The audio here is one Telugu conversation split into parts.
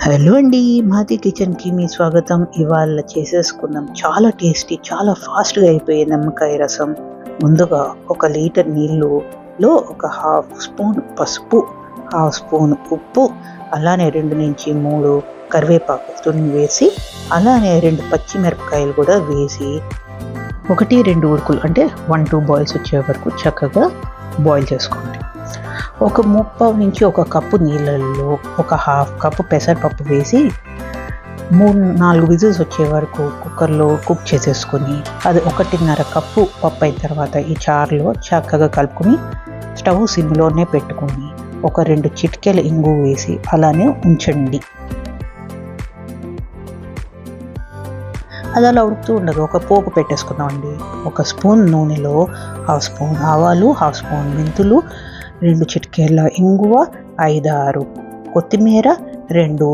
హలో అండి, మాది కిచెన్కి మీ స్వాగతం. ఇవాళ చేసేసుకుందాం చాలా టేస్టీ, చాలా ఫాస్ట్గా అయిపోయే నిమ్మకాయ రసం. ముందుగా 1 లీటర్ నీళ్ళులో ఒక హాఫ్ స్పూన్ పసుపు, హాఫ్ స్పూన్ ఉప్పు, అలానే 2 నుంచి 3 కరివేపాకు తురిమి వేసి, అలానే 2 పచ్చిమిరపకాయలు కూడా వేసి 1-2 ఉడుకులు అంటే 1-2 బాయిల్స్ వచ్చే వరకు చక్కగా బాయిల్ చేసుకోండి. ఒక ముప్పావు నుంచి 1 కప్పు నీళ్ళల్లో ఒక హాఫ్ కప్పు పెసరపప్పు వేసి 3-4 విజిల్స్ వచ్చే వరకు కుక్కర్లో కుక్ చేసేసుకొని, అది 1.5 కప్పు పప్పు అయిన తర్వాత ఈ చారులో చక్కగా కలుపుకొని స్టవ్ సిమ్లోనే పెట్టుకొని ఒక 2 చిటికెల ఇంగు వేసి అలానే ఉంచండి. అది అలా ఉడుకుతూ ఉండగా ఒక పోపు పెట్టేసుకుందామండి. 1 స్పూన్ నూనెలో హాఫ్ స్పూన్ ఆవాలు, హాఫ్ స్పూన్ మెంతులు, 2 చిటికెల ఇంగువ, 5-6 కొత్తిమీర, 2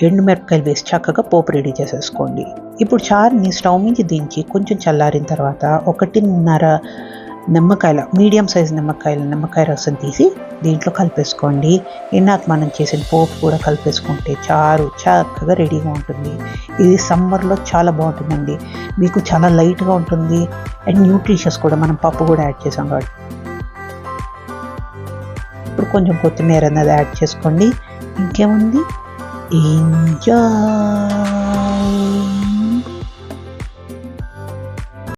ఎండుమిరపకాయలు వేసి చక్కగా పోపు రెడీ చేసేసుకోండి. ఇప్పుడు చారుని స్టవ్ నుంచి దించి కొంచెం చల్లారిన తర్వాత 1.5 నిమ్మకాయల మీడియం సైజ్ నిమ్మకాయ రసం తీసి దీంట్లో కలిపేసుకోండి. ఇందాక మనం చేసిన పోపు కూడా కలిపేసుకుంటే చారు చక్కగా రెడీగా ఉంటుంది. ఇది సమ్మర్లో చాలా బాగుంటుందండి. మీకు చాలా లైట్గా ఉంటుంది అండ్ న్యూట్రిషియస్ కూడా, మనం పప్పు కూడా యాడ్ చేసాం కాబట్టి. ఇప్పుడు కొంచెం కొత్తిమీర అన్నది యాడ్ చేసుకోండి. ఇంకేముంది, ఎంజాయ్.